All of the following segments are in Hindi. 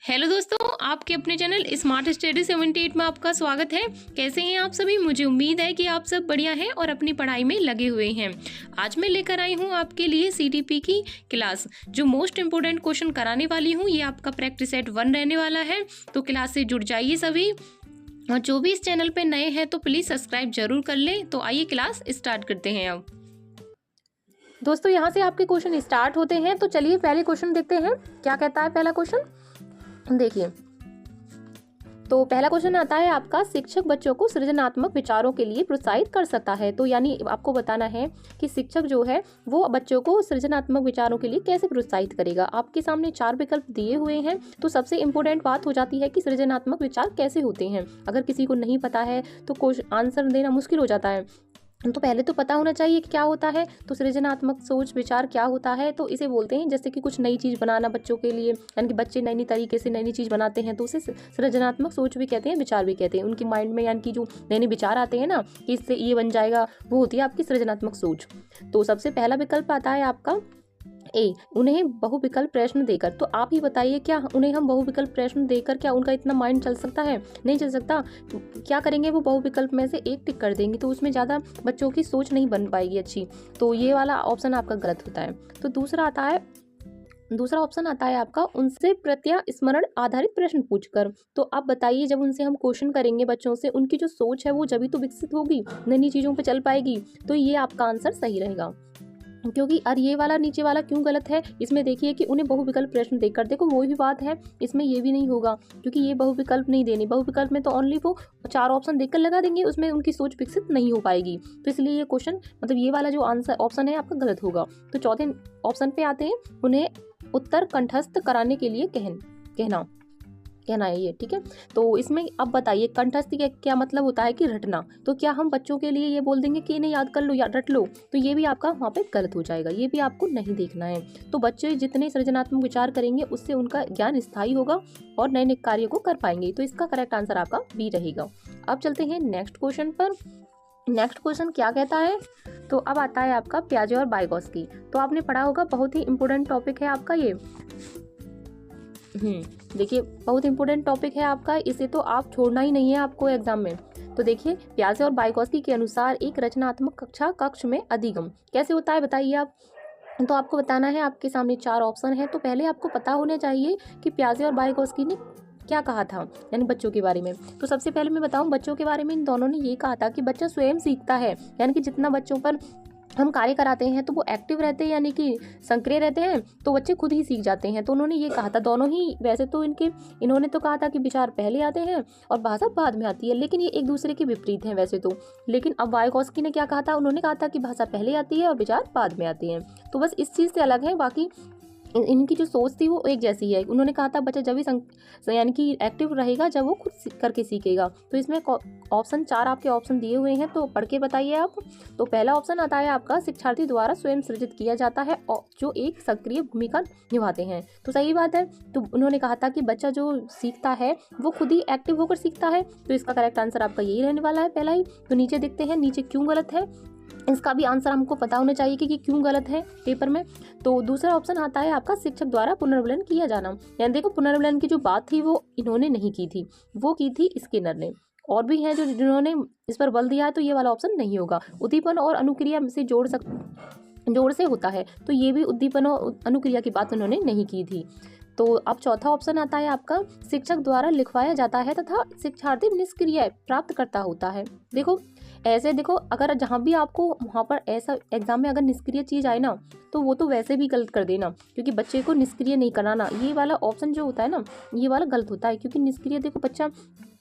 हेलो दोस्तों, आपके अपने चैनल स्मार्ट स्टडी 78 में आपका स्वागत है। कैसे हैं आप सभी? मुझे उम्मीद है कि आप सब बढ़िया हैं और अपनी पढ़ाई में लगे हुए हैं। आज मैं लेकर आई हूं आपके लिए सीटीपी की क्लास, जो मोस्ट इम्पोर्टेंट क्वेश्चन कराने वाली हूं। ये आपका प्रैक्टिस सेट 1 रहने वाला है, तो क्लास से जुड़ जाइए सभी। और जो भी इस चैनल पे नए हैं तो प्लीज सब्सक्राइब जरूर कर लें। तो आइए क्लास स्टार्ट करते हैं। अब दोस्तों, यहाँ से आपके क्वेश्चन स्टार्ट होते हैं, तो चलिए पहले क्वेश्चन देखते हैं। क्या कहता है पहला क्वेश्चन? देखिए, तो पहला क्वेश्चन आता है आपका, शिक्षक बच्चों को सृजनात्मक विचारों के लिए प्रोत्साहित कर सकता है। तो यानी आपको बताना है कि शिक्षक जो है वो बच्चों को सृजनात्मक विचारों के लिए कैसे प्रोत्साहित करेगा। आपके सामने 4 विकल्प दिए हुए हैं, तो सबसे इंपॉर्टेंट बात हो जाती है कि सृजनात्मक विचार कैसे होते हैं। अगर किसी को नहीं पता है तो आंसर देना मुश्किल हो जाता है। तो पहले तो पता होना चाहिए कि क्या होता है। तो सृजनात्मक सोच विचार क्या होता है, तो इसे बोलते हैं जैसे कि कुछ नई चीज़ बनाना बच्चों के लिए, यानी कि बच्चे नई नई तरीके से नई नई चीज़ बनाते हैं, तो उसे सृजनात्मक सोच भी कहते हैं, विचार भी कहते हैं। उनके माइंड में यानी कि जो नए नए विचार आते हैं ना कि इससे ये बन जाएगा, वो होती है आपकी सृजनात्मक सोच। तो सबसे पहला विकल्प आता है आपका ए, उन्हें बहुविकल्प प्रश्न देकर। तो आप ही बताइए, क्या उन्हें हम बहुविकल्प प्रश्न देकर क्या उनका इतना माइंड चल सकता है? नहीं चल सकता। क्या करेंगे, वो बहुविकल्प में से एक टिक कर देंगे, तो उसमें ज़्यादा बच्चों की सोच नहीं बन पाएगी अच्छी। तो ये वाला ऑप्शन आपका गलत होता है। तो दूसरा ऑप्शन आता है आपका, उनसे प्रत्यास्मरण आधारित प्रश्न पूछकर। तो आप बताइए, जब उनसे हम क्वेश्चन करेंगे बच्चों से, उनकी जो सोच है वो जब ही तो विकसित होगी, नई नई चीज़ों पे चल पाएगी। तो ये आपका आंसर सही रहेगा। क्योंकि और ये वाला नीचे वाला क्यों गलत है? इसमें देखिए कि उन्हें बहुविकल्प प्रश्न देकर, देखो वही भी बात है, इसमें ये भी नहीं होगा क्योंकि ये बहुविकल्प नहीं देनी। बहुविकल्प में तो ओनली वो 4 ऑप्शन देकर लगा देंगे, उसमें उनकी सोच विकसित नहीं हो पाएगी। तो इसलिए ये क्वेश्चन मतलब ये वाला जो आंसर ऑप्शन है आपका गलत होगा। तो चौथे ऑप्शन पे आते हैं, उन्हें उत्तर कंठस्थ कराने के लिए कहना है ये, ठीक है। तो इसमें अब बताइए, कंठस्थ का क्या मतलब होता है कि रटना। तो क्या हम बच्चों के लिए ये बोल देंगे कि नहीं याद कर लो या रट लो? तो ये भी आपका वहाँ पे गलत हो जाएगा, ये भी आपको नहीं देखना है। तो बच्चे जितने सृजनात्मक विचार करेंगे उससे उनका ज्ञान स्थायी होगा और नए नए कार्यों को कर पाएंगे। तो इसका करेक्ट आंसर आपका बी रहेगा। अब चलते हैं नेक्स्ट क्वेश्चन पर। नेक्स्ट क्वेश्चन क्या कहता है? तो अब आता है आपका पियाजे और वाइगोत्स्की। तो आपने पढ़ा होगा, बहुत ही इंपॉर्टेंट टॉपिक है आपका ये। देखिए, बहुत इंपॉर्टेंट टॉपिक है आपका, इसे तो आप छोड़ना ही नहीं है आपको एग्जाम में। तो देखिए, पियाजे और वाइगोत्स्की के अनुसार एक रचनात्मक कक्ष में अधिगम कैसे होता है, बताइए आप। तो आपको बताना है, आपके सामने 4 ऑप्शन है। तो पहले आपको पता होना चाहिए कि पियाजे और वाइगोत्स्की ने क्या कहा था, यानी बच्चों के बारे में। तो सबसे पहले मैं बताऊं, बच्चों के बारे में इन दोनों ने ये कहा था कि बच्चा स्वयं सीखता है, यानी कि जितना बच्चों पर हम कार्य कराते हैं तो वो एक्टिव रहते हैं, यानी कि सक्रिय रहते हैं, तो बच्चे खुद ही सीख जाते हैं। तो उन्होंने ये कहा था, दोनों ही। वैसे तो इन्होंने तो कहा था कि विचार पहले आते हैं और भाषा बाद में आती है, लेकिन ये एक दूसरे के विपरीत हैं वैसे तो। लेकिन अब वाइगोत्स्की ने क्या कहा था? उन्होंने कहा था कि भाषा पहले आती है और विचार बाद में आते हैं। तो बस इस चीज़ से अलग है, बाकी इनकी जो सोच थी वो एक जैसी है। उन्होंने कहा था बच्चा जब भी यानी कि एक्टिव रहेगा जब वो खुद करके सीखेगा। तो इसमें ऑप्शन 4 आपके ऑप्शन दिए हुए हैं, तो पढ़ के बताइए आप। तो पहला ऑप्शन आता है आपका, शिक्षार्थी द्वारा स्वयं सृजित किया जाता है और जो एक सक्रिय भूमिका निभाते हैं। तो सही बात है। तो उन्होंने कहा था कि बच्चा जो सीखता है वो खुद ही एक्टिव होकर सीखता है। तो इसका करेक्ट आंसर आपका यही रहने वाला है, पहला ही। तो नीचे देखते हैं, नीचे क्यों गलत है, इसका भी आंसर हमको पता होना चाहिए कि क्यों गलत है पेपर में। तो दूसरा ऑप्शन आता है आपका, शिक्षक द्वारा पुनर्विलन किया जाना। यानी देखो, पुनर्विलन की जो बात थी वो इन्होंने नहीं की थी, वो की थी स्किनर ने। और भी हैं जिन्होंने इस पर बल दिया है, तो ये वाला ऑप्शन नहीं होगा। उद्दीपन और अनुक्रिया से जोड़ से होता है, तो ये भी उद्दीपन और अनुक्रिया की बात उन्होंने नहीं की थी। तो अब चौथा ऑप्शन आता है आपका, शिक्षक द्वारा लिखवाया जाता है तथा शिक्षार्थी निष्क्रिय प्राप्तकर्ता होता है। देखो ऐसे, देखो अगर जहाँ भी आपको वहाँ पर ऐसा एग्जाम में अगर निष्क्रिय चीज़ आए ना, तो वो तो वैसे भी गलत कर देना, क्योंकि बच्चे को निष्क्रिय नहीं कराना। ये वाला ऑप्शन जो होता है ना, ये वाला गलत होता है, क्योंकि निष्क्रिय, देखो बच्चा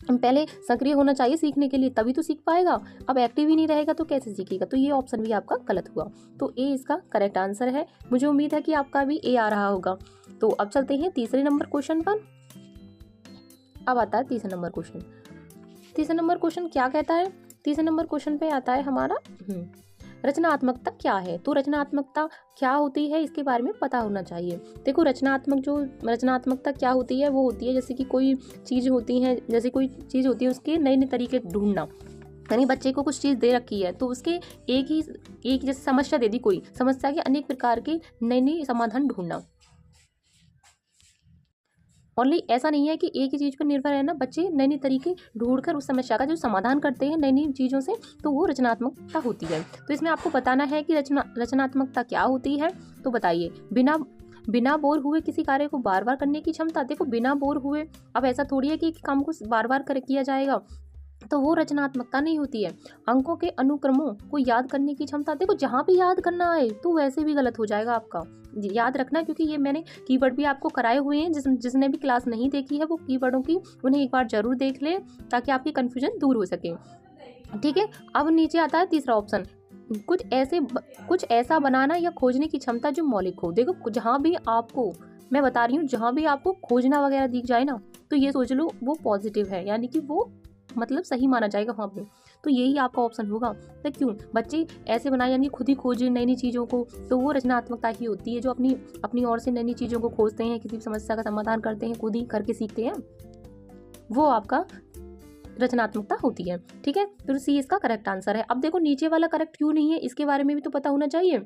पहले सक्रिय होना चाहिए सीखने के लिए, तभी तो सीख पाएगा। अब एक्टिव ही नहीं रहेगा तो कैसे सीखेगा? तो ये ऑप्शन भी आपका गलत हुआ। तो ए इसका करेक्ट आंसर है। मुझे उम्मीद है कि आपका भी ए आ रहा होगा। तो अब चलते हैं तीसरे नंबर क्वेश्चन पर। अब आता है तीसरा नंबर क्वेश्चन। तीसरा नंबर क्वेश्चन क्या कहता है? तीसरे नंबर क्वेश्चन पे आता है हमारा, रचनात्मकता क्या है। तो रचनात्मकता क्या होती है, इसके बारे में पता होना चाहिए। देखो, रचनात्मकता क्या होती है, वो होती है जैसे कि कोई चीज़ होती है, उसके नए नए तरीके ढूंढना। यानी बच्चे को कुछ चीज़ दे रखी है, तो उसके एक जैसे समस्या दे दी, कोई समस्या के अनेक प्रकार के नए नए समाधान ढूंढना। ओनली ऐसा नहीं है कि एक ही चीज़ पर निर्भर रहना, बच्चे नए नए तरीके ढूंढकर उस समस्या का जो समाधान करते हैं नई नई चीज़ों से, तो वो रचनात्मकता होती है। तो इसमें आपको बताना है कि रचनात्मकता क्या होती है। तो बताइए, बिना बोर हुए किसी कार्य को बार बार करने की क्षमता। देखो बिना बोर हुए, अब ऐसा थोड़ी है कि काम को बार बार किया जाएगा, तो वो रचनात्मकता नहीं होती है। अंकों के अनुक्रमों को याद करने की क्षमता। देखो जहाँ भी याद करना आए तो वैसे भी गलत हो जाएगा आपका, याद रखना, क्योंकि ये मैंने कीवर्ड भी आपको कराए हुए हैं। जिसने भी क्लास नहीं देखी है वो कीवर्डों की उन्हें एक बार जरूर देख ले, ताकि आपकी कन्फ्यूजन दूर हो सके। ठीक है, अब नीचे आता है तीसरा ऑप्शन, कुछ ऐसा बनाना या खोजने की क्षमता जो मौलिक हो। देखो जहाँ भी आपको, मैं बता रही हूँ, जहाँ भी आपको खोजना वगैरह दिख जाए ना, तो ये सोच लो वो पॉजिटिव है, यानी कि वो मतलब सही माना जाएगा वहाँ पे। तो यही आपका ऑप्शन होगा। तो क्यों बच्चे ऐसे बनाए, यानी खुद ही खोजे नई नई चीज़ों को, तो वो रचनात्मकता ही होती है, जो अपनी ओर से नई नई चीज़ों को खोजते हैं, किसी समस्या का समाधान करते हैं, खुद ही करके सीखते हैं, वो आपका रचनात्मकता होती है। ठीक है, तो सी इसका करेक्ट आंसर है। अब देखो नीचे वाला करेक्ट क्यों नहीं है, इसके बारे में भी तो पता होना चाहिए।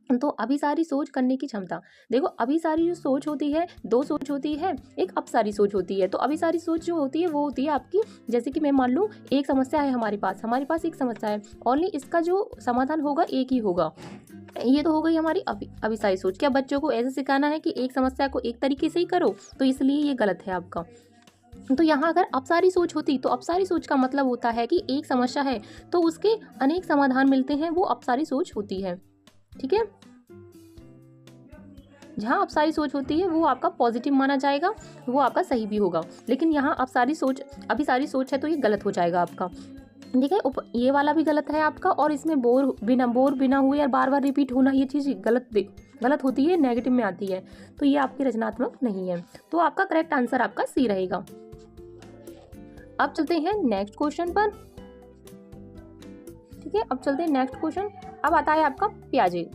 तो अभिसारी सोच करने की क्षमता। देखो अभिसारी जो सोच होती है, दो सोच होती है, एक अपसारी सोच होती है। तो अभिसारी सोच जो होती है वो होती है आपकी, जैसे कि मैं मान लूँ एक समस्या है हमारे पास एक समस्या है, ओनली इसका जो समाधान होगा एक ही होगा। ये तो हो गई हमारी अभिसारी सोच। क्या बच्चों को ऐसे सिखाना है कि एक समस्या को एक तरीके से ही करो, तो इसलिए ये गलत है आपका। तो यहाँ अगर अपसारी सोच होती, तो अपसारी सोच का मतलब होता है कि एक समस्या है तो उसके अनेक समाधान मिलते हैं, वो अपसारी सोच होती है। ठीक है, जहाँ अपसारी सोच होती है वो आपका पॉजिटिव माना जाएगा, वो आपका सही भी होगा। लेकिन यहाँ अभिसारी सोच है तो ये गलत हो जाएगा आपका। ठीक है, ये वाला भी गलत है आपका, और इसमें बोर बिना हुए या बार बार रिपीट होना, ये चीज़ गलत होती है, नेगेटिव में आती है, तो ये आपकी रचनात्मक नहीं है। तो आपका करेक्ट आंसर आपका सी रहेगा। अब चलते हैं नेक्स्ट क्वेश्चन पर। ठीक है, अब चलते हैं नेक्स्ट क्वेश्चन। अब आता है आपका पियाजे।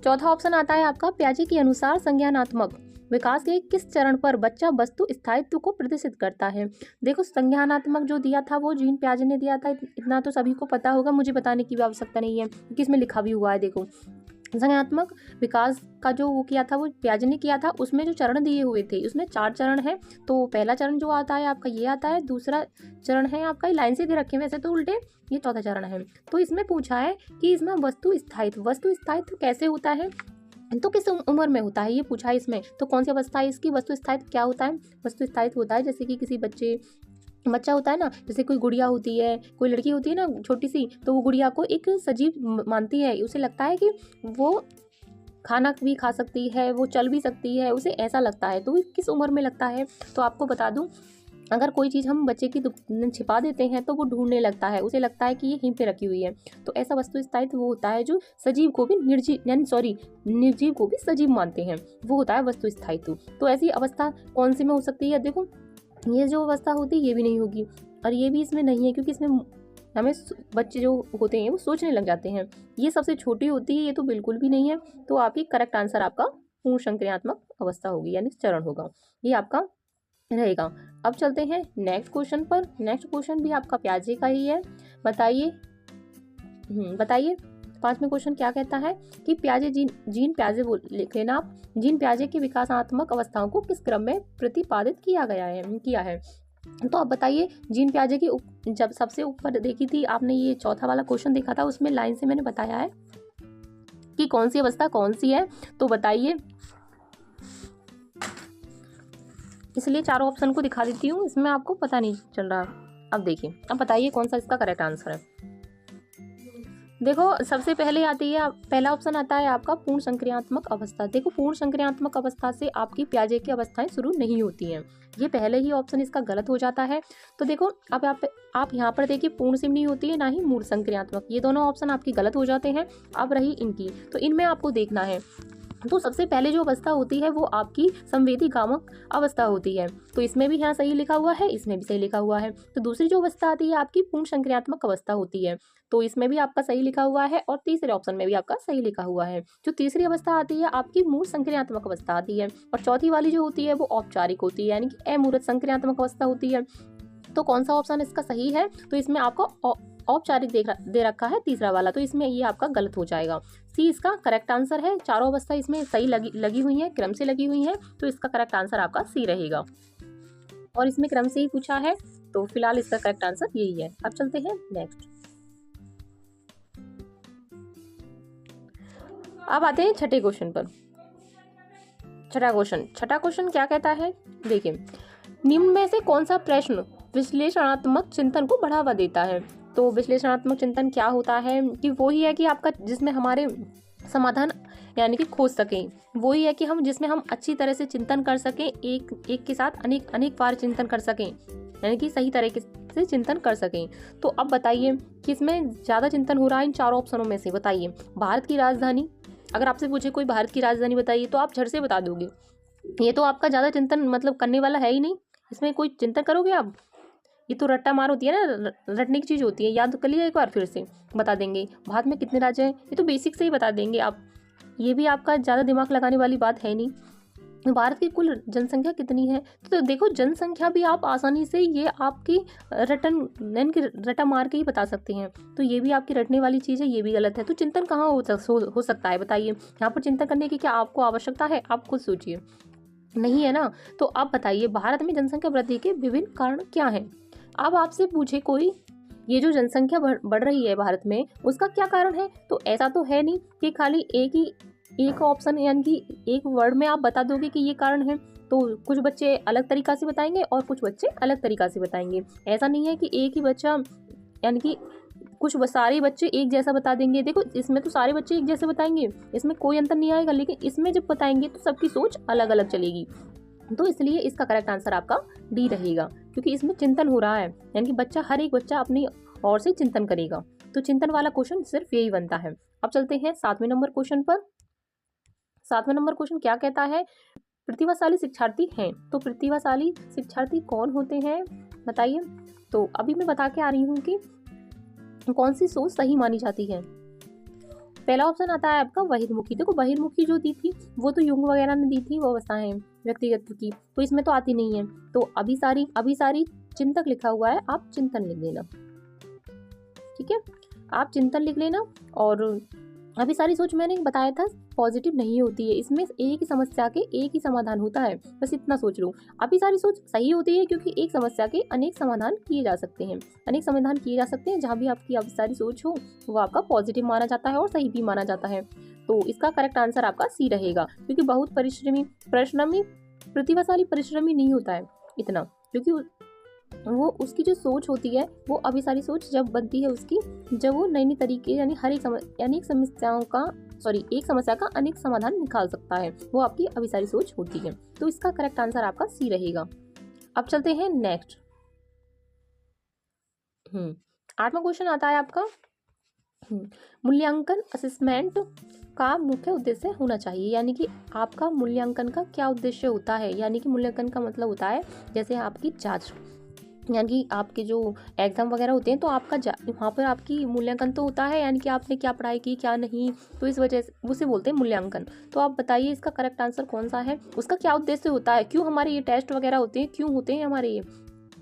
चौथा ऑप्शन आता है आपका, पियाजे के अनुसार संज्ञानात्मक विकास के किस चरण पर बच्चा वस्तु स्थायित्व को प्रदर्शित करता है। देखो संज्ञानात्मक जो दिया था वो जीन पियाजे ने दिया था, इतना तो सभी को पता होगा, मुझे बताने की भी आवश्यकता नहीं है क्योंकि इसमें लिखा भी हुआ है। देखो संज्ञानात्मक विकास का जो वो किया था वो पियाजे ने किया था, उसमें जो चरण दिए हुए थे उसमें 4 चरण है। तो पहला चरण जो आता है आपका ये आता है, दूसरा चरण है आपका, लाइन से दे रखे हैं वैसे तो उल्टे, ये चौथा चरण है। तो इसमें पूछा है कि इसमें वस्तु स्थायित्व कैसे होता है, तो किस उम्र में होता है ये पूछा है इसमें। तो कौन सी अवस्था है इसकी, वस्तु स्थायित्व क्या होता है। वस्तु स्थायित्व होता है जैसे कि किसी बच्चा होता है ना, जैसे कोई गुड़िया होती है, कोई लड़की होती है ना छोटी सी, तो वो गुड़िया को एक सजीव मानती है, उसे लगता है कि वो खाना भी खा सकती है, वो चल भी सकती है, उसे ऐसा लगता है। तो किस उम्र में लगता है, तो आपको बता दूं, अगर कोई चीज़ हम बच्चे की छिपा देते हैं तो वो ढूंढने लगता है, उसे लगता है कि ये यहीं पे रखी हुई है। तो ऐसा वस्तु स्थायित्व वो होता है जो सजीव को भी निर्जीव को भी सजीव मानते हैं, वो होता है वस्तु स्थायित्व। तो ऐसी अवस्था कौन सी में हो सकती है, देखो ये जो अवस्था होती है ये भी नहीं होगी, और ये भी इसमें नहीं है, क्योंकि इसमें हमें बच्चे जो होते हैं वो सोचने लग जाते हैं। ये सबसे छोटी होती है, ये तो बिल्कुल भी नहीं है। तो आपकी करेक्ट आंसर आपका पूर्ण संक्रियात्मक अवस्था होगी, यानी चरण होगा, ये आपका रहेगा। अब चलते हैं नेक्स्ट क्वेश्चन पर। नेक्स्ट क्वेश्चन भी आपका पियाजे का ही है। बताइए 5वें क्वेश्चन क्या कहता है कि जीन पियाजे लिख लेना आप। जीन पियाजे की विकासात्मक अवस्थाओं को किस क्रम में प्रतिपादित किया है। तो आप बताइए, जीन पियाजे की जब सबसे ऊपर देखी थी आपने, ये चौथा वाला क्वेश्चन देखा था, उसमें लाइन से मैंने बताया है कि कौन सी अवस्था कौन सी है। तो बताइए, इसलिए चारों ऑप्शन को दिखा देती हूँ, इसमें आपको पता नहीं चल रहा। अब देखिए, अब बताइए कौन सा इसका करेक्ट आंसर है। देखो सबसे पहले आती है, पहला ऑप्शन आता है आपका पूर्ण संक्रियात्मक अवस्था। देखो पूर्ण संक्रियात्मक अवस्था से आपकी पियाजे की अवस्थाएं शुरू नहीं होती हैं, ये पहले ही ऑप्शन इसका गलत हो जाता है। तो देखो अब आप यहाँ पर देखिए, पूर्ण सिम नहीं होती है ना ही मूर्ण संक्रियात्मक, ये दोनों ऑप्शन आपकी गलत हो जाते हैं। अब रही इनकी, तो इनमें आपको देखना है। तो सबसे पहले जो अवस्था होती है वो आपकी संवेदी गामक अवस्था होती है, तो इसमें भी यहाँ सही लिखा हुआ है, इसमें भी सही लिखा हुआ है। तो दूसरी जो अवस्था आती है आपकी पूर्ण संक्रियात्मक अवस्था होती है, तो इसमें भी आपका सही लिखा हुआ है, और तीसरे ऑप्शन में भी आपका सही लिखा हुआ है। जो तीसरी अवस्था आती है आपकी मूर्ण संक्रियात्मक अवस्था आती है, और चौथी वाली जो होती है वो औपचारिक होती है, यानी कि अमूर्त संक्रियात्मक अवस्था होती है। तो कौन सा ऑप्शन इसका सही है, तो इसमें आपका औपचारिक दे रखा है तीसरा वाला, तो इसमें ये आपका गलत हो जाएगा। सी इसका करेक्ट आंसर है। चारों अवस्था इसमें सही लगी हुई है, क्रम से लगी हुई है, तो इसका करेक्ट आंसर आपका सी रहेगा। और इसमें क्रम से ही पूछा है, तो फिलहाल इसका करेक्ट आंसर यही है। अब चलते हैं नेक्स्ट। अब आते हैं छठे क्वेश्चन पर। छठा क्वेश्चन क्या कहता है, देखिए, निम्न में से कौन सा प्रश्न विश्लेषणात्मक चिंतन को बढ़ावा देता है। तो विश्लेषणात्मक चिंतन क्या होता है कि वो ही है कि आपका जिसमें हमारे समाधान यानी कि खोज सकें, वो ही है कि हम जिसमें हम अच्छी तरह से चिंतन कर सकें, एक के साथ अनेक बार चिंतन कर सकें, यानी कि सही तरीके से चिंतन कर सकें। तो अब बताइए कि इसमें ज़्यादा चिंतन हो रहा है इन चारों ऑप्शनों में से। बताइए भारत की राजधानी, अगर आपसे पूछे कोई भारत की राजधानी बताइए तो आप झट से बता दोगे। ये तो आपका ज़्यादा चिंतन मतलब करने वाला है ही नहीं, इसमें कोई चिंतन करोगे आप? ये तो रट्टा मार होती है ना, रटने की चीज़ होती है। याद कर लिया एक बार, फिर से बता देंगे। भारत में कितने राज्य हैं, ये तो बेसिक से ही बता देंगे आप। ये भी आपका ज़्यादा दिमाग लगाने वाली बात है नहीं। भारत की कुल जनसंख्या कितनी है, तो देखो जनसंख्या भी आप आसानी से ये आपकी रटा मार के ही बता सकते हैं। तो ये भी आपकी रटने वाली चीज़ है, ये भी गलत है। तो चिंतन कहाँ हो सकता है बताइए? यहाँ पर चिंतन करने की क्या आपको आवश्यकता है? आप खुद सोचिए, नहीं है ना। तो आप बताइए भारत में जनसंख्या वृद्धि के विभिन्न कारण क्या हैं। अब आपसे पूछे कोई, ये जो जनसंख्या बढ़ रही है भारत में, उसका क्या कारण है, तो ऐसा तो है नहीं कि खाली एक ऑप्शन यानी कि एक वर्ड में आप बता दोगे कि ये कारण है। तो कुछ बच्चे अलग तरीका से बताएंगे और कुछ बच्चे अलग तरीका से बताएंगे। ऐसा नहीं है कि एक ही बच्चा यानी कि कुछ सारे बच्चे एक जैसा बता देंगे। देखो इसमें तो सारे बच्चे एक जैसे बताएंगे, इसमें कोई अंतर नहीं आएगा, लेकिन इसमें जब बताएंगे तो सबकी सोच अलग अलग चलेगी। तो इसलिए इसका करेक्ट आंसर आपका डी रहेगा, क्योंकि इसमें चिंतन हो रहा है, यानी कि हर एक बच्चा अपनी ओर से चिंतन करेगा। तो चिंतन वाला क्वेश्चन सिर्फ यही बनता है। अब चलते हैं 7वें नंबर क्वेश्चन पर। 7वां नंबर क्वेश्चन क्या कहता है, प्रतिभाशाली शिक्षार्थी हैं। तो प्रतिभाशाली शिक्षार्थी कौन होते हैं बताइए? तो अभी मैं बता के आ रही हूँ कि कौन सी सोच सही मानी जाती है। पहला ऑप्शन आता है आपका बहिर्मुखी। देखो बहिर्मुखी जो दी थी वो तो युंग वगैरह ने दी थी, वो अवस्थाएं व्यक्तिगत की, तो इसमें तो आती नहीं है। तो अभी सारी चिंतक लिखा हुआ है, आप चिंतन लिख लेना, ठीक है, आप चिंतन लिख लेना। और अभी सारी सोच मैंने बताया था पॉजिटिव नहीं होती है, इसमें एक ही समस्या के एक ही समाधान होता है, बस इतना सोच लो। अभी सारी सोच सही होती है क्योंकि एक समस्या के अनेक समाधान किए जा सकते हैं, जहाँ भी आपकी अभी सारी सोच हो वो आपका पॉजिटिव माना जाता है और सही भी माना जाता है। तो इसका करेक्ट आंसर आपका सी रहेगा, क्योंकि बहुत प्रतिभाशाली परिश्रमी नहीं होता है इतना, क्योंकि वो उसकी जो सोच होती है वो अभी सारी सोच जब बनती है उसकी, जब वो नई तरीके यानी एक समस्या का अनेक समाधान निकाल सकता है, वो आपकी अभी सारी सोच होती है। तो इसका करेक्ट आंसर आपका सी रहेगा। अब चलते हैं नेक्स्ट। 8वां क्वेश्चन आता है आपका, मूल्यांकन असेसमेंट का मुख्य उद्देश्य होना चाहिए। यानी कि आपका मूल्यांकन का क्या उद्देश्य होता है, यानी कि मूल्यांकन का मतलब होता है जैसे आपकी जांच, यानी कि आपके जो एग्ज़ाम वगैरह होते हैं तो आपका वहाँ पर आपकी मूल्यांकन तो होता है, यानी कि आपने क्या पढ़ाई की क्या नहीं, तो इस वजह से उसे बोलते हैं मूल्यांकन। तो आप बताइए इसका करेक्ट आंसर कौन सा है, उसका क्या उद्देश्य होता है, क्यों हमारे ये टेस्ट वगैरह होते हैं, क्यों होते हैं हमारे ये,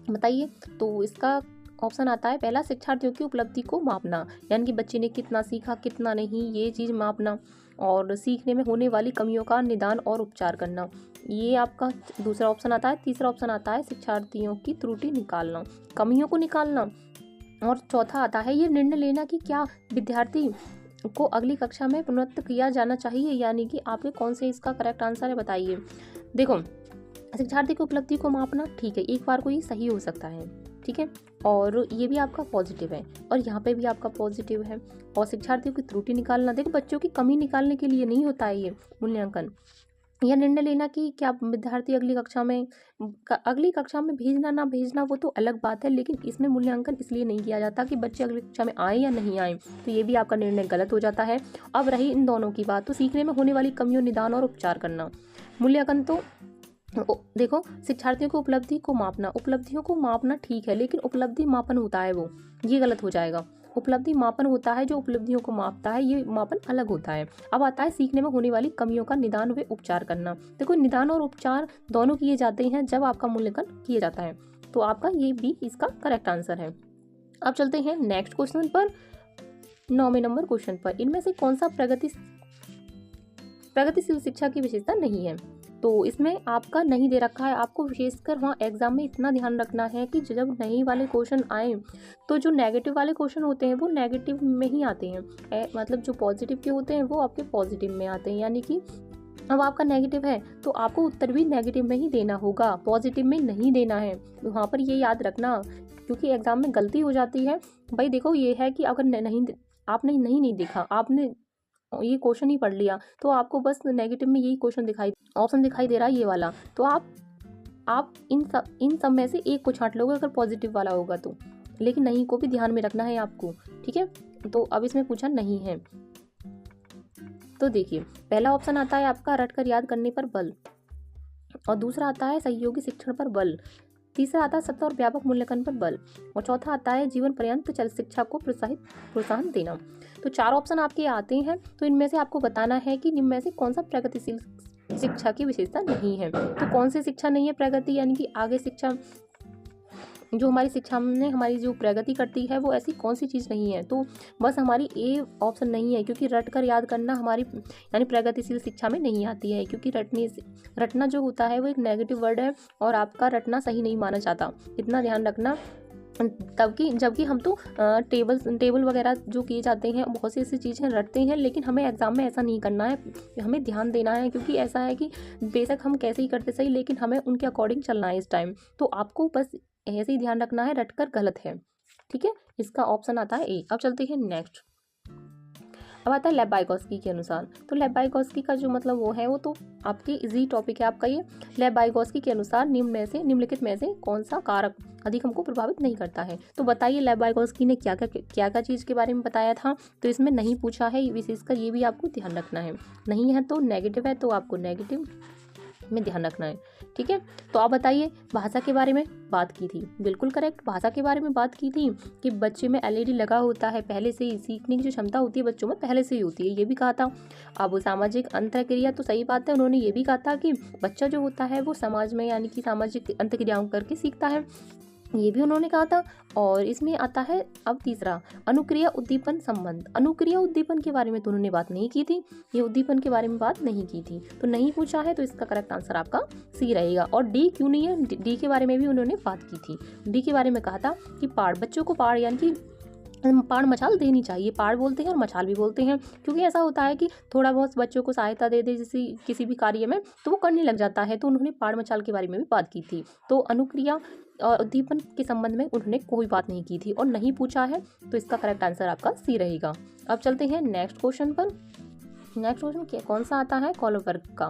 बताइए। तो इसका ऑप्शन आता है पहला, शिक्षार्थियों की उपलब्धि को मापना, यानी कि बच्चे ने कितना सीखा कितना नहीं, ये चीज़ मापना। और सीखने में होने वाली कमियों का निदान और उपचार करना, ये आपका दूसरा ऑप्शन आता है। तीसरा ऑप्शन आता है शिक्षार्थियों की त्रुटि निकालना, कमियों को निकालना। और चौथा आता है ये निर्णय लेना कि क्या विद्यार्थी को अगली कक्षा में पुनरुत्त किया जाना चाहिए, यानी कि आपके कौन से इसका करेक्ट आंसर है बताइए। देखो शिक्षार्थी की उपलब्धि को मापना, ठीक है, एक बार को ये सही हो सकता है, ठीक है, और ये भी आपका पॉजिटिव है, और यहाँ पे भी आपका पॉजिटिव है। और शिक्षार्थियों की त्रुटि निकालना, देखो बच्चों की कमी निकालने के लिए नहीं होता है ये मूल्यांकन। यह निर्णय लेना कि क्या विद्यार्थी अगली कक्षा में भेजना ना भेजना वो तो अलग बात है, लेकिन इसमें मूल्यांकन इसलिए नहीं किया जाता कि बच्चे अगली कक्षा में आए या नहीं आए, तो ये भी आपका निर्णय गलत हो जाता है। अब रही इन दोनों की बात, तो सीखने में होने वाली कमियों निदान और उपचार करना। मूल्यांकन तो देखो शिक्षार्थियों को उपलब्धियों को मापना ठीक है, लेकिन उपलब्धि मापन होता है वो, ये गलत हो जाएगा। उपलब्धि मापन होता है जो उपलब्धियों को मापता है, ये मापन अलग होता है। अब आता है सीखने में होने वाली कमियों का निदान व उपचार करना। देखो निदान और उपचार दोनों किए जाते हैं जब आपका मूल्यांकन किया जाता है, तो आपका ये भी इसका करेक्ट आंसर है। अब चलते हैं नेक्स्ट क्वेश्चन पर, 9वें नंबर क्वेश्चन पर। इनमें से कौन सा प्रगतिशील शिक्षा की विशेषता नहीं है? तो इसमें आपका नहीं दे रखा है। आपको विशेषकर वहाँ एग्जाम में इतना ध्यान रखना है कि जब नहीं वाले क्वेश्चन आए तो जो नेगेटिव वाले क्वेश्चन होते हैं वो नेगेटिव में ही आते हैं, मतलब जो पॉजिटिव के होते हैं वो आपके पॉजिटिव में आते हैं। यानी कि अब आपका नेगेटिव है तो आपको उत्तर भी नेगेटिव में ही देना होगा, पॉजिटिव में नहीं देना है। वहाँ पर ये याद रखना, क्योंकि एग्जाम में गलती हो जाती है। भाई देखो, ये है कि अगर आपने नहीं देखा, आपने ये क्वेश्चन ही पढ़ लिया तो आपको बस नेगेटिव में यही क्वेश्चन ऑप्शन दिखाई दे रहा है ये वाला, तो आप इन सब में से एक को छांट लोगे अगर पॉजिटिव वाला होगा तो। लेकिन नहीं को भी ध्यान में रखना है आपको, ठीक है। तो अब इसमें पूछा नहीं है, तो देखिए पहला ऑप्शन आता है आपका रटकर याद करने पर बल, और दूसरा आता है सहयोगी शिक्षण पर बल, तीसरा आता है सतत और व्यापक मूल्यांकन पर बल, और चौथा आता है जीवन पर्यंत चल शिक्षा को प्रोत्साहन देना। तो 4 ऑप्शन आपके आते हैं, तो इनमें से आपको बताना है कि इनमें से कौन सा प्रगतिशील शिक्षा की विशेषता नहीं है। तो कौन सी शिक्षा नहीं है प्रगति, यानी कि आगे शिक्षा, जो हमारी शिक्षा में हमारी जो प्रगति करती है वो ऐसी कौन सी चीज़ नहीं है। तो बस हमारी ए ऑप्शन नहीं है, क्योंकि रट कर याद करना हमारी यानी प्रगतिशील शिक्षा में नहीं आती है, क्योंकि रटना जो होता है वो एक नेगेटिव वर्ड है और आपका रटना सही नहीं माना जाता, इतना ध्यान रखना। जबकि हम तो टेबल वगैरह जो किए जाते हैं बहुत सी ऐसी चीज़ें रटते हैं, लेकिन हमें एग्जाम में ऐसा नहीं करना है, हमें ध्यान देना है। क्योंकि ऐसा है कि बेशक हम कैसे ही करते सही, लेकिन हमें उनके अकॉर्डिंग चलना है इस टाइम। तो आपको बस ऐसे ही ध्यान रखना है, रटकर गलत है, ठीक है। इसका ऑप्शन आता है ए। अब चलते हैं नेक्स्ट। अब आता है लेब-वाइगोत्स्की के अनुसार। तो लेब-वाइगोत्स्की का जो मतलब वो है, वो तो आपके इजी टॉपिक है आपका ये। लेब-वाइगोत्स्की के अनुसार निम्नलिखित में से कौन सा कारक अधिक हमको प्रभावित नहीं करता है? तो बताइए लेब-वाइगोत्स्की ने क्या क्या चीज़ के बारे में बताया था। तो इसमें नहीं पूछा है, विशेषकर ये भी आपको ध्यान रखना है। नहीं है तो नेगेटिव है, तो आपको नेगेटिव में ध्यान रखना है, ठीक है। तो आप बताइए, भाषा के बारे में बात की थी, बिल्कुल करेक्ट, भाषा के बारे में बात की थी कि बच्चे में एलईडी लगा होता है पहले से ही, सीखने की जो क्षमता होती है बच्चों में पहले से ही होती है, ये भी कहा था। अब सामाजिक अंतःक्रिया, तो सही बात है, उन्होंने ये भी कहा था कि बच्चा जो होता है वो समाज में यानी कि सामाजिक अंतःक्रियाओं करके सीखता है, ये भी उन्होंने कहा था। और इसमें आता है अब तीसरा, अनुक्रिया उद्दीपन संबंध। अनुक्रिया उद्दीपन के बारे में तो उन्होंने बात नहीं की थी, ये उद्दीपन के बारे में बात नहीं की थी, तो नहीं पूछा है, तो इसका करेक्ट आंसर आपका सी रहेगा। और डी क्यों नहीं है, डी के बारे में भी उन्होंने बात की थी। डी के बारे में कहा था कि बच्चों को पाड़ यानी कि पाड़ मछाल देनी चाहिए, पाड़ बोलते हैं और मछाल भी बोलते हैं, क्योंकि ऐसा होता है कि थोड़ा बहुत बच्चों को सहायता दे दे जैसे किसी भी कार्य में तो वो करने लग जाता है, तो उन्होंने पाड़ मछाल के बारे में भी बात की थी। तो अनुक्रिया और उद्दीपन के संबंध में उन्होंने कोई बात नहीं की थी और नहीं पूछा है, तो इसका करेक्ट आंसर आपका सी रहेगा। अब चलते हैं नेक्स्ट क्वेश्चन पर। नेक्स्ट क्वेश्चन कौन सा आता है, कॉलबर्ग का।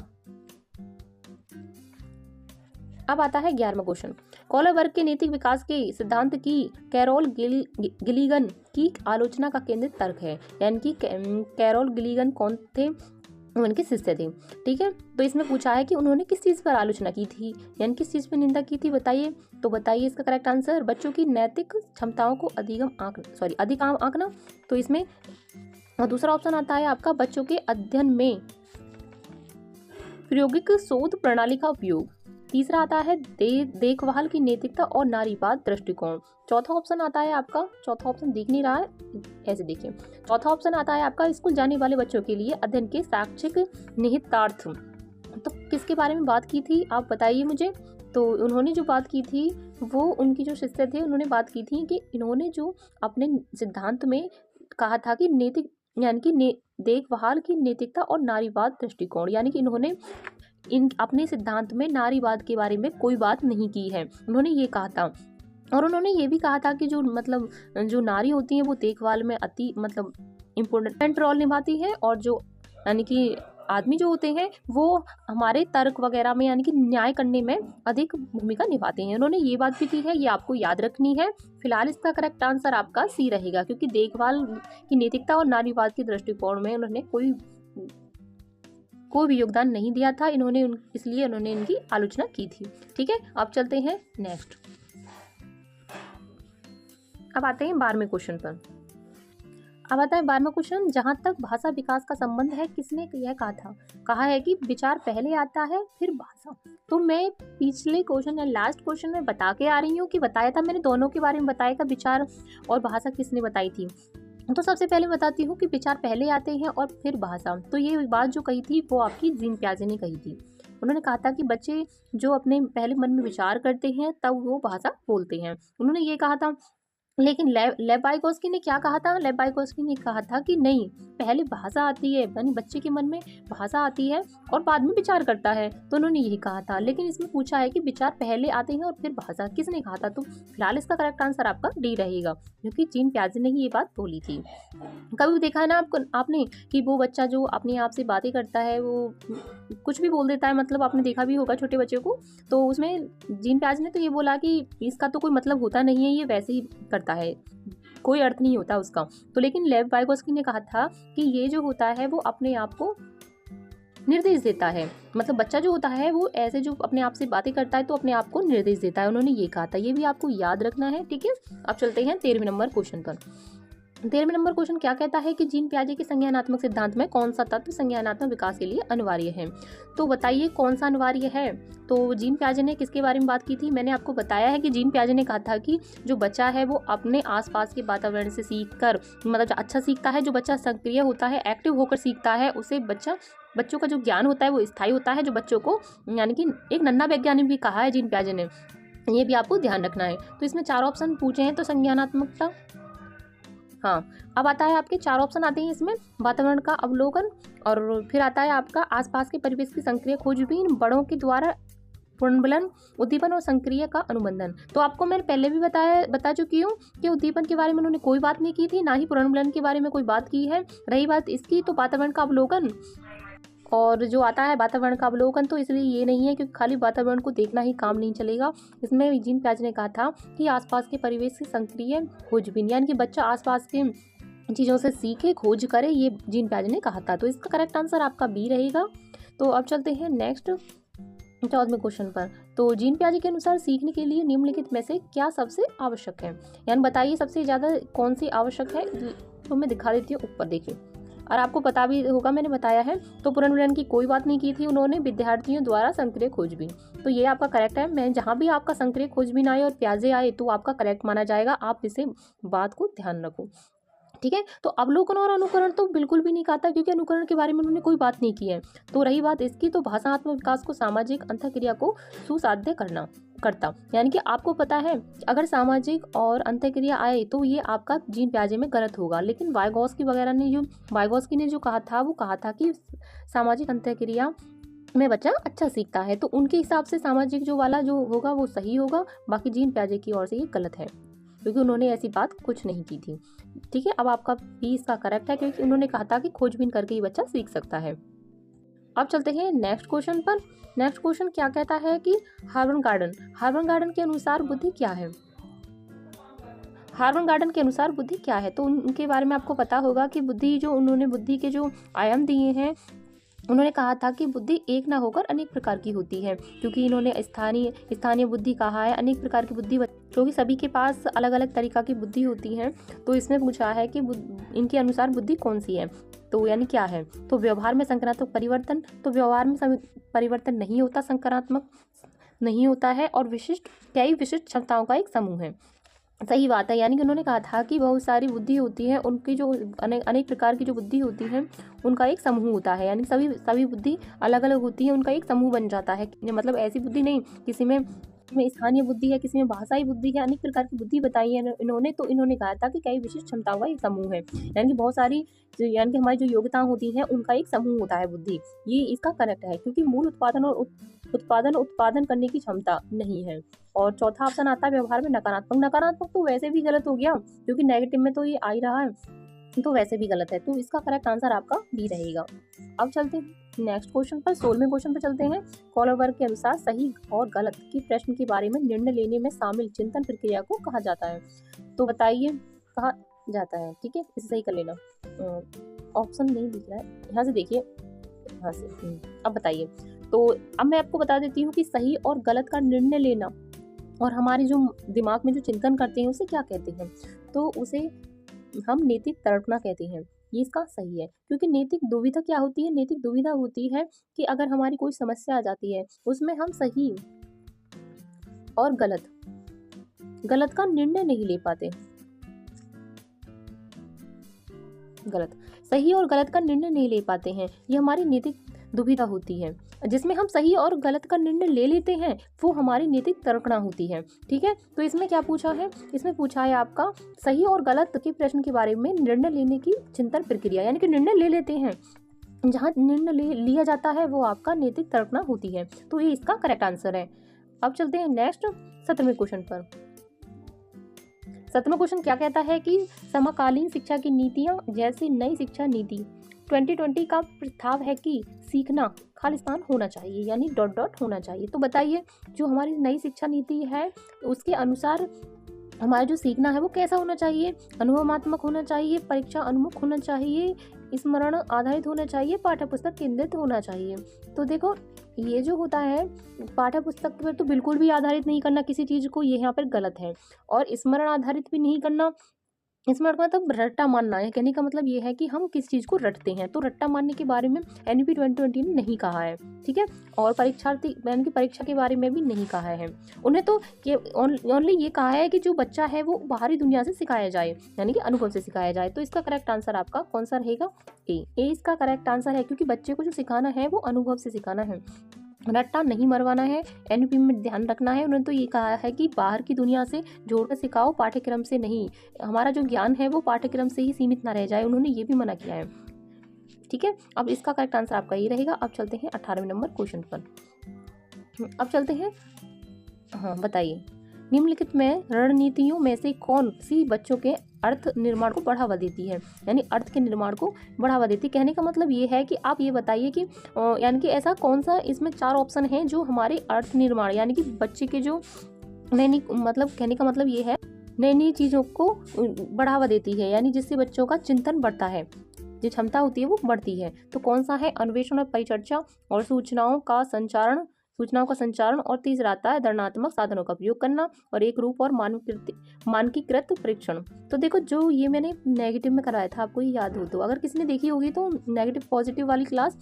अब आता है 11वां क्वेश्चन। कॉलबर्ग के नैतिक विकास के सिद्धांत की कैरोल गिलिगन की आलोचना का केंद्रित तर्क है, यानी कि कैरोल गिलिगन कौन थे, उनके शिष्य थे, ठीक है। तो इसमें पूछा है कि उन्होंने किस चीज़ पर आलोचना की थी, यानी किस चीज़ पर निंदा की थी, बताइए। तो बताइए इसका करेक्ट आंसर, बच्चों की नैतिक क्षमताओं को अधिक आंकना। तो इसमें और दूसरा ऑप्शन आता है आपका बच्चों के अध्ययन में प्रायोगिक शोध प्रणाली का उपयोग। तीसरा आता है देखभाल की नैतिकता और नारीवाद दृष्टिकोण। चौथा ऑप्शन आता है आपका, चौथा ऑप्शन दिख नहीं रहा है, ऐसे देखिए, चौथा ऑप्शन आता है आपका स्कूल जाने वाले बच्चों के लिए अध्ययन के शैक्षिक निहितार्थ। तो किसके बारे में बात की थी आप बताइए मुझे। तो उन्होंने जो बात की थी वो उनकी जो शिष्य थे उन्होंने बात की थी कि इन्होंने जो अपने सिद्धांत में कहा था कि नैतिक यानी कि देखभाल की नैतिकता और नारीवाद दृष्टिकोण, यानी कि इन्होंने अपने सिद्धांत में नारीवाद के बारे में कोई बात नहीं की है, उन्होंने ये कहा था। और उन्होंने ये भी कहा था कि जो नारी होती हैं वो देखभाल में अति इम्पोर्टेंट रोल निभाती है, और जो यानी कि आदमी जो होते हैं वो हमारे तर्क वगैरह में यानी कि न्याय करने में अधिक भूमिका निभाते हैं, उन्होंने ये बात भी की है, ये आपको याद रखनी है। फिलहाल इसका करेक्ट आंसर आपका सी रहेगा, क्योंकि देखभाल की नैतिकता और नारीवाद के दृष्टिकोण में उन्होंने कोई भी योगदान नहीं दिया था, इसलिए उन्होंने इनकी आलोचना की थी, ठीक है। अब चलते हैं नेक्स्ट। अब आते हैं 12वें क्वेश्चन पर। अब आता है 12वां क्वेश्चन, जहां तक भाषा विकास का संबंध है किसने यह कहा था। कहा है कि विचार पहले आता है फिर भाषा। तो मैं पिछले क्वेश्चन या लास्ट क्वेश्चन में बता के आ रही हूँ कि बताया था मैंने, दोनों के बारे में बताया था, विचार और भाषा किसने बताई थी। तो सबसे पहले बताती हूँ कि विचार पहले आते हैं और फिर भाषा। तो ये बात जो कही थी वो आपकी जीन पियाजे ने कही थी। उन्होंने कहा था कि बच्चे जो अपने पहले मन में विचार करते हैं तब वो भाषा बोलते हैं, उन्होंने ये कहा था। लेकिन लेव वाइगोस्की ने क्या कहा था? लेव वाइगोस्की ने कहा था कि नहीं, पहले भाषा आती है, यानी बच्चे के मन में भाषा आती है और बाद में विचार करता है। तो उन्होंने यही कहा था। लेकिन इसमें पूछा है कि विचार पहले आते हैं और फिर भाषा, किसने कहा था? तो फिलहाल इसका करेक्ट आंसर आपका डी रहेगा, क्योंकि जीन पियाजे ने ही ये बात बोली थी। कभी देखा है ना आपने कि वो बच्चा जो अपने आप से बातें करता है वो कुछ भी बोल देता है, मतलब आपने देखा भी होगा छोटे बच्चे को। तो उसमें जीन पियाजे ने तो ये बोला कि इसका तो कोई मतलब होता नहीं है, ये वैसे ही करता है, कोई अर्थ नहीं होता उसका। तो लेकिन लेव वाइगोस्की ने कहा था कि ये जो होता है वो अपने आप को निर्देश देता है, मतलब बच्चा जो होता है वो ऐसे जो अपने आप से बातें करता है तो अपने आप को निर्देश देता है, उन्होंने ये कहा था। ये भी आपको याद रखना है, ठीक है। अब चलते हैं 13वें नंबर क्वेश्चन पर। 13वें नंबर क्वेश्चन क्या कहता है कि जीन पियाजे के संज्ञानात्मक सिद्धांत में कौन सा तत्व संज्ञानात्मक विकास के लिए अनिवार्य है? तो बताइए कौन सा अनिवार्य है। तो जीन पियाजे ने किसके बारे में बात की थी? मैंने आपको बताया है कि जीन पियाजे ने कहा था कि जो बच्चा है वो अपने आसपास के वातावरण से सीखकर, मतलब अच्छा सीखता है। जो बच्चा सक्रिय होता है, एक्टिव होकर सीखता है, उसे बच्चों का जो ज्ञान होता है वो स्थायी होता है। जो बच्चों को, यानी कि एक नन्ना वैज्ञानिक भी कहा है जीन पियाजे ने, ये भी आपको ध्यान रखना है। तो इसमें 4 ऑप्शन पूछे हैं। तो संज्ञानात्मकता, हाँ, अब आता है आपके 4 ऑप्शन आते हैं इसमें। वातावरण का अवलोकन, और फिर आता है आपका आसपास के परिवेश की सक्रिय खोजबीन, बड़ों के द्वारा पुनर्बलन, उद्दीपन और सक्रिय का अनुबंधन। तो आपको मैंने पहले भी बता चुकी हूँ कि उद्दीपन के बारे में उन्होंने कोई बात नहीं की थी, ना ही पुनर्बलन के बारे में कोई बात की है। रही बात इसकी, तो वातावरण का अवलोकन और जो आता है वातावरण का अवलोकन, तो इसलिए ये नहीं है क्योंकि खाली वातावरण को देखना ही काम नहीं चलेगा। इसमें जीन पियाजे ने कहा था कि आसपास के परिवेश की सक्रिय खोजबीन, यानी कि बच्चा आसपास के चीज़ों से सीखे, खोज करे, ये जीन पियाजे ने कहा था। तो इसका करेक्ट आंसर आपका बी रहेगा। तो अब चलते हैं नेक्स्ट 14वें क्वेश्चन पर। तो जीन पियाजे के अनुसार सीखने के लिए निम्नलिखित में से क्या सबसे आवश्यक है? यानी बताइए सबसे ज़्यादा कौन सी आवश्यक है। तो मैं दिखा देती हूँ, ऊपर देखिए, और आपको पता भी होगा मैंने बताया है। तो पुनर्मिलन की कोई बात नहीं की थी उन्होंने, विद्यार्थियों द्वारा सक्रिय खोजबीन, तो ये आपका करेक्ट है। मैं जहाँ भी आपका सक्रिय खोजबीन आए और पियाजे आए तो आपका करेक्ट माना जाएगा, आप इसे बात को ध्यान रखो, ठीक है। तो अवलोकन और अनुकरण तो बिल्कुल भी नहीं कहा था, क्योंकि अनुकरण के बारे में उन्होंने कोई बात नहीं की है। तो रही बात इसकी, तो भाषात्मक विकास को सामाजिक अंतःक्रिया को सुसाध्य करता, यानी कि आपको पता है अगर सामाजिक और अंतःक्रिया आए तो ये आपका जीन पियाजे में गलत होगा। लेकिन वाइगोस्की ने जो कहा था वो कहा था कि सामाजिक अंतःक्रिया में बच्चा अच्छा सीखता है। तो उनके हिसाब से सामाजिक जो वाला जो होगा वो सही होगा, बाकी जीन पियाजे की ओर से ये गलत है, क्योंकि उन्होंने ऐसी बात कुछ नहीं की थी, ठीक है। अब आपका बी इसका करेक्ट है, क्योंकि उन्होंने कहा था कि खोजबीन करके ही बच्चा सीख सकता है। अब चलते हैं नेक्स्ट क्वेश्चन पर। नेक्स्ट क्वेश्चन क्या कहता है कि हार्वन गार्डन के अनुसार बुद्धि क्या है? हार्वन गार्डन के अनुसार बुद्धि क्या है? तो उनके बारे में आपको पता होगा कि उन्होंने बुद्धि के जो आयाम दिए हैं, उन्होंने कहा था कि बुद्धि एक ना होकर अनेक प्रकार की होती है, क्योंकि इन्होंने स्थानीय बुद्धि कहा है। अनेक प्रकार की बुद्धि, क्योंकि सभी के पास अलग अलग तरीका की बुद्धि होती है। तो इसमें पूछा है कि इनके अनुसार बुद्धि कौन सी है, तो यानी क्या है? तो व्यवहार में संक्रात्मक परिवर्तन, तो व्यवहार में परिवर्तन नहीं होता, संक्रात्मक नहीं होता है, और कई विशिष्ट क्षमताओं का एक समूह है। सही बात है, यानी कि उन्होंने कहा था कि बहुत सारी बुद्धि होती है, उनकी जो अनेक प्रकार की जो बुद्धि होती है उनका एक समूह होता है, यानी सभी बुद्धि अलग अलग होती है, उनका एक समूह बन जाता है। मतलब ऐसी बुद्धि नहीं, किसी में स्थानीय बुद्धि है, किसी में भाषाई बुद्धि है, अनेक प्रकार की बुद्धि बताई है इन्होंने। तो इन्होंने कहा था कि कई विशिष्ट क्षमताओं का एक समूह है, यानी कि बहुत सारी, यानी कि हमारी जो योग्यताएं होती हैं उनका एक समूह होता है बुद्धि। ये इसका करेक्ट है, क्योंकि मूल उत्पादन करने की क्षमता नहीं है। और चौथा ऑप्शन आता है व्यवहार में नकारात्मक तो वैसे भी गलत हो गया, क्योंकि नेगेटिव में तो ये आ ही रहा है, तो वैसे भी गलत है। तो इसका करेक्ट आंसर आपका बी रहेगा। अब चलते हैं नेक्स्ट क्वेश्चन पर, 16वें क्वेश्चन पर चलते हैं। कॉलरबर्ग के अनुसार सही और गलत की प्रश्न के बारे में निर्णय लेने में शामिल चिंतन प्रक्रिया को कहा जाता है? तो बताइए कहा जाता है, ठीक है, इसे सही कर लेना। ऑप्शन नहीं दिख रहा है, यहाँ से देखिए, यहाँ से। अब बताइए, तो अब मैं आपको बता देती हूँ कि सही और गलत का निर्णय लेना और हमारे जो दिमाग में जो चिंतन करते हैं उसे क्या कहते हैं? तो उसे हम नैतिक तर्कना कहते हैं। ये इसका सही है, क्योंकि नैतिक दुविधा क्या होती है? नैतिक दुविधा होती है कि अगर हमारी कोई समस्या आ जाती है उसमें हम सही और गलत का निर्णय नहीं ले पाते। सही और गलत का निर्णय नहीं ले पाते हैं, ये हमारी नैतिक दुविधा होती है। जिसमें हम सही और गलत का निर्णय ले लेते हैं वो हमारी नैतिक तर्कणा होती है। ठीक है, तो इसमें क्या पूछा है? इसमें पूछा है आपका सही और गलत के प्रश्न के बारे में निर्णय लेने की चिंतन प्रक्रिया, यानी कि निर्णय ले लेते हैं। जहाँ निर्णय लिया जाता है वो आपका नैतिक तर्कणा होती है, तो ये इसका करेक्ट आंसर है। अब चलते हैं नेक्स्ट 17वें क्वेश्चन पर। 17वां क्वेश्चन क्या कहता है कि समकालीन शिक्षा की नीतियां जैसे नई शिक्षा नीति 2020 का प्रस्ताव है कि सीखना खालिस्तान होना चाहिए, यानी ... होना चाहिए। तो बताइए, जो हमारी नई शिक्षा नीति है उसके अनुसार हमारा जो सीखना है वो कैसा होना चाहिए? अनुभवात्मक होना चाहिए, परीक्षा उन्मुख होना चाहिए, स्मरण आधारित होना चाहिए, पाठ्य पुस्तक केंद्रित होना चाहिए। तो देखो, ये जो होता है पाठ्य पुस्तक पर तो बिल्कुल भी आधारित नहीं करना किसी चीज़ को, ये यहाँ पर गलत है। और स्मरण आधारित भी नहीं करना, स्मरण का मतलब रट्टा मानना है। कहने का मतलब ये है कि हम किस चीज़ को रटते हैं, तो रट्टा मानने के बारे में NEP 2020 ने नहीं कहा है। ठीक है, और परीक्षार्थी यानी कि परीक्षा के बारे में भी नहीं कहा है। उन्हें तो ओनली ये कहा है कि जो बच्चा है वो बाहरी दुनिया से सिखाया जाए, यानी कि अनुभव से सिखाया जाए। तो इसका करेक्ट आंसर आपका कौन सा रहेगा? ए इसका करेक्ट आंसर है, क्योंकि बच्चे को जो सिखाना है वो अनुभव से सिखाना है, रट्टा नहीं मरवाना है। NEP में ध्यान रखना है, उन्होंने तो ये कहा है कि बाहर की दुनिया से जोड़कर सिखाओ, पाठ्यक्रम से नहीं। हमारा जो ज्ञान है वो पाठ्यक्रम से ही सीमित ना रह जाए, उन्होंने ये भी मना किया है। ठीक है, अब इसका करेक्ट आंसर आपका ये रहेगा। अब चलते हैं 18वें नंबर क्वेश्चन पर। अब चलते हैं, हाँ बताइए, निम्नलिखित में रणनीतियों में से कौन सी बच्चों के अर्थ निर्माण को बढ़ावा देती है, यानी अर्थ के निर्माण को बढ़ावा देती है। कहने का मतलब ये है कि आप ये बताइए कि यानी कि ऐसा कौन सा, इसमें 4 ऑप्शन हैं जो हमारे अर्थ निर्माण यानी कि बच्चे के जो नई मतलब कहने का मतलब ये है नई चीज़ों को बढ़ावा देती है, यानी जिससे बच्चों का चिंतन बढ़ता है, जो क्षमता होती है वो बढ़ती है। तो कौन सा है? अन्वेषण और परिचर्चा, और सूचनाओं का संचारण, और तीसरा आता है दर्शनात्मक साधनों का उपयोग करना, और एक रूप और मानकीकृत परीक्षण। तो देखो, जो ये मैंने नेगेटिव में कराया था, आपको ये याद हो तो, अगर किसी ने देखी होगी तो नेगेटिव पॉजिटिव वाली क्लास,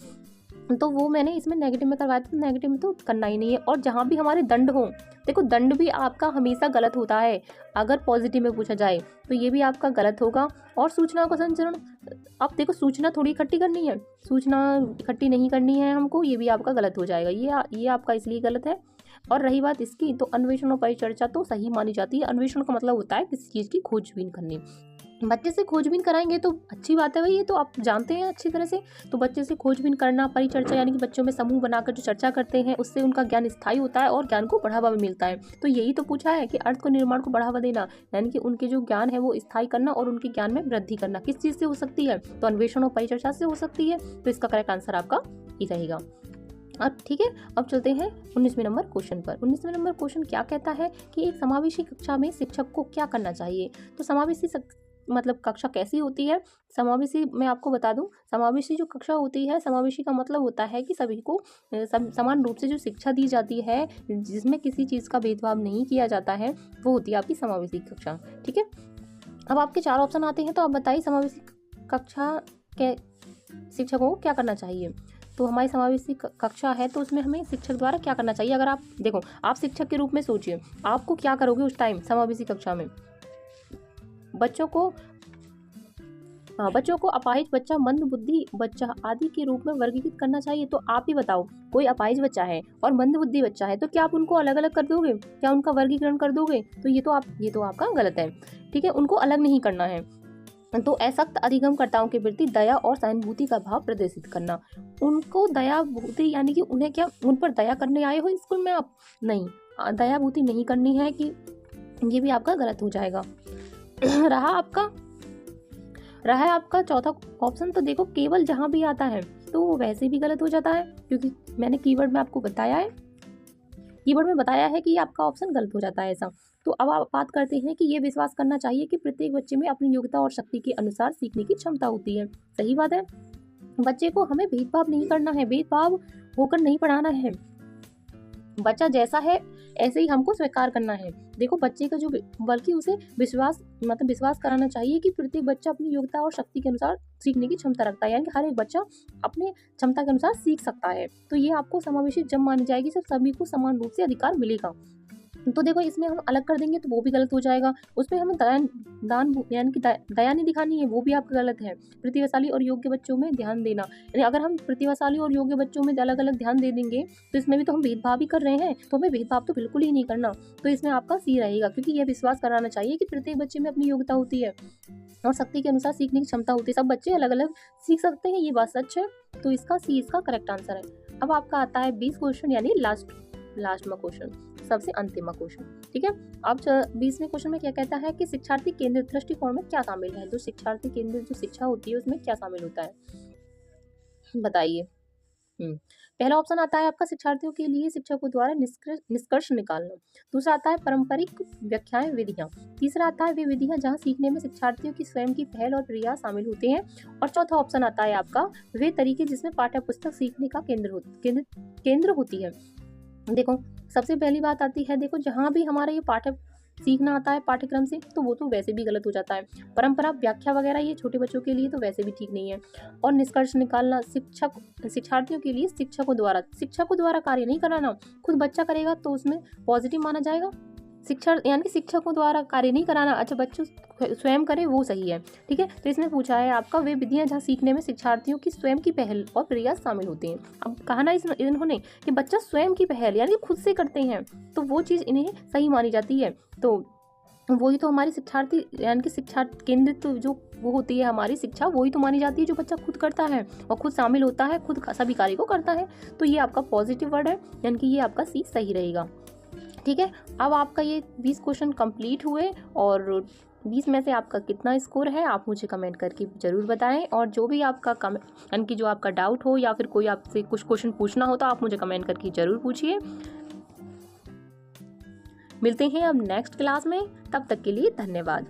तो वो मैंने इसमें नेगेटिव में करवाया था। नेगेटिव में तो करना ही नहीं है। और जहाँ भी हमारे दंड हो, देखो दंड भी आपका हमेशा गलत होता है। अगर पॉजिटिव में पूछा जाए तो ये भी आपका गलत होगा। और सूचना का संचरण, अब देखो सूचना थोड़ी इकट्ठी करनी है, सूचना इकट्ठी नहीं करनी है हमको, ये भी आपका गलत हो जाएगा। ये आपका इसलिए गलत है। और रही बात इसकी, तो अन्वेषण और परिचर्चा तो सही मानी जाती है। अन्वेषण का मतलब होता है किसी चीज़ की खोजबीन करनी। बच्चे से खोजबीन कराएंगे तो अच्छी बात है भाई, ये तो आप जानते हैं अच्छी तरह से। तो बच्चे से खोजबीन करना, परिचर्चा यानी कि बच्चों में समूह बनाकर जो चर्चा करते हैं उससे उनका ज्ञान स्थायी होता है और ज्ञान को बढ़ावा भी मिलता है। तो यही तो पूछा है कि अर्थ को निर्माण को बढ़ावा देना, यानी कि उनके जो ज्ञान है वो स्थायी करना और उनके ज्ञान में वृद्धि करना। किस चीज़ से हो सकती है? तो अन्वेषण और परिचर्चा से हो सकती है। तो इसका करेक्ट आंसर आपका ये रहेगा। अब ठीक है, अब चलते हैं 19वें नंबर क्वेश्चन पर। 19वें नंबर क्वेश्चन क्या कहता है कि एक समावेशी कक्षा में शिक्षक को क्या करना चाहिए। तो समावेशी मतलब कक्षा कैसी होती है? समावेशी मैं आपको बता दूं, समावेशी जो कक्षा होती है, समावेशी का मतलब होता है कि सभी को समान रूप से जो शिक्षा दी जाती है, जिसमें किसी चीज़ का भेदभाव नहीं किया जाता है, वो होती है आपकी समावेशी कक्षा। ठीक है, अब आपके 4 ऑप्शन आते हैं, तो आप बताइए समावेशी कक्षा के शिक्षकों को क्या करना चाहिए। तो हमारी समावेशी कक्षा है तो उसमें हमें शिक्षक द्वारा क्या करना चाहिए। अगर आप देखो, आप शिक्षक के रूप में सोचिए, आपको क्या करोगे उस टाइम समावेशी कक्षा में? बच्चों को अपाहिज बच्चा, मंद बुद्धि बच्चा आदि के रूप में वर्गीकृत करना चाहिए। तो आप ही बताओ, कोई अपाहिज बच्चा है और मंद बुद्धि बच्चा है, तो क्या आप उनको अलग अलग कर दोगे? क्या उनका वर्गीकरण कर दोगे? तो ये तो आपका गलत है। ठीक है, उनको अलग नहीं करना है। तो असक्त अधिगमकर्ताओं के प्रति दया और सहानुभूति का भाव प्रदर्शित करना। उनको दया भूति यानी कि उन्हें क्या उन पर दया करने आए हो स्कूल में आप? नहीं, दया भूति नहीं करनी है, कि ये भी आपका गलत हो जाएगा। रहा आपका चौथा ऑप्शन, तो देखो केवल जहाँ भी आता है तो वो वैसे भी गलत हो जाता है, क्योंकि मैंने कीवर्ड में आपको बताया है कि आपका ऑप्शन गलत हो जाता है ऐसा। तो अब आप बात करते हैं कि ये विश्वास करना चाहिए कि प्रत्येक बच्चे में अपनी योग्यता और शक्ति के अनुसार सीखने की क्षमता होती है। सही बात है, बच्चे को हमें भेदभाव नहीं करना है, भेदभाव होकर नहीं पढ़ाना है। बच्चा जैसा है ऐसे ही हमको स्वीकार करना है। देखो बच्चे का जो बल्कि उसे विश्वास कराना चाहिए कि प्रत्येक बच्चा अपनी योग्यता और शक्ति के अनुसार सीखने की क्षमता रखता है, यानी कि हर एक बच्चा अपने क्षमता के अनुसार सीख सकता है। तो ये आपको समावेशी जब मानी जाएगी जब सभी को समान रूप से अधिकार मिलेगा। तो देखो इसमें हम अलग कर देंगे तो वो भी गलत हो जाएगा। उसमें हमें दान यानी कि दया नहीं दिखानी है, वो भी आपका गलत है। प्रतिभाशाली और योग्य बच्चों में ध्यान देना, यानी अगर हम प्रतिभाशाली और योग्य बच्चों में अलग अलग ध्यान दे देंगे तो इसमें भी तो हम भेदभाव ही कर रहे हैं, तो हमें भेदभाव तो बिल्कुल ही नहीं करना। तो इसमें आपका सी रहेगा, क्योंकि यह विश्वास कराना चाहिए कि प्रत्येक बच्चे में अपनी योग्यता होती है और शक्ति के अनुसार सीखने की क्षमता होती है। सब बच्चे अलग अलग सीख सकते हैं, ये बात सच है। तो इसका सी इसका करेक्ट आंसर है। अब आपका आता है 20 क्वेश्चन, यानी लास्टवा क्वेश्चन, सबसे अंतिम क्वेश्चन। ठीक है, अब 20वें क्वेश्चन में क्या कहता है कि शिक्षार्थी केंद्रित दृष्टिकोण में क्या शामिल है। तो शिक्षार्थी केंद्रित जो शिक्षा होती है उसमें क्या शामिल होता है, बताइए। पहला ऑप्शन आता है आपका शिक्षार्थियों के लिए शिक्षकों द्वारा निष्कर्ष निकालना। दूसरा आता है पारंपरिक व्याख्याएं विधियां। तीसरा आता है वे विधियां जहां सीखने में शिक्षार्थियों की स्वयं की पहल और प्रयास शामिल होते हैं। और चौथा ऑप्शन आता है आपका वे तरीके जिसमें पाठ्य पुस्तक सीखने का केंद्र होती है। देखो सबसे पहली बात आती है, देखो जहाँ भी हमारा ये पाठ्य सीखना आता है पाठ्यक्रम से तो वो तो वैसे भी गलत हो जाता है। परंपरा व्याख्या वगैरह ये छोटे बच्चों के लिए तो वैसे भी ठीक नहीं है। और निष्कर्ष निकालना शिक्षार्थियों के लिए शिक्षकों द्वारा कार्य नहीं कराना, खुद बच्चा करेगा तो उसमें पॉजिटिव माना जाएगा। यानी कि शिक्षकों द्वारा कार्य नहीं कराना, अच्छा बच्चों स्वयं करे वो सही है। ठीक है, तो इसमें पूछा है आपका वे विधियां जहाँ सीखने में शिक्षार्थियों की स्वयं की पहल और प्रयास शामिल होते हैं। अब कहा ना इन्होंने कि बच्चा स्वयं की पहल यानी खुद से करते हैं तो वो चीज़ इन्हें सही मानी जाती है। तो वही तो हमारी शिक्षार्थी यानी कि शिक्षा केंद्रित तो जो वो होती है हमारी शिक्षा, वही तो मानी जाती है जो बच्चा खुद करता है और खुद शामिल होता है, खुद सभी कार्य को करता है। तो ये आपका पॉजिटिव वर्ड है, यानी कि ये आपका सी सही रहेगा। ठीक है, अब आपका ये 20 क्वेश्चन कंप्लीट हुए और 20 में से आपका कितना स्कोर है आप मुझे कमेंट करके ज़रूर बताएं। और जो भी आपका यानी कि जो आपका डाउट हो या फिर कोई आपसे कुछ क्वेश्चन पूछना हो तो आप मुझे कमेंट करके ज़रूर पूछिए। मिलते हैं अब नेक्स्ट क्लास में, तब तक के लिए धन्यवाद।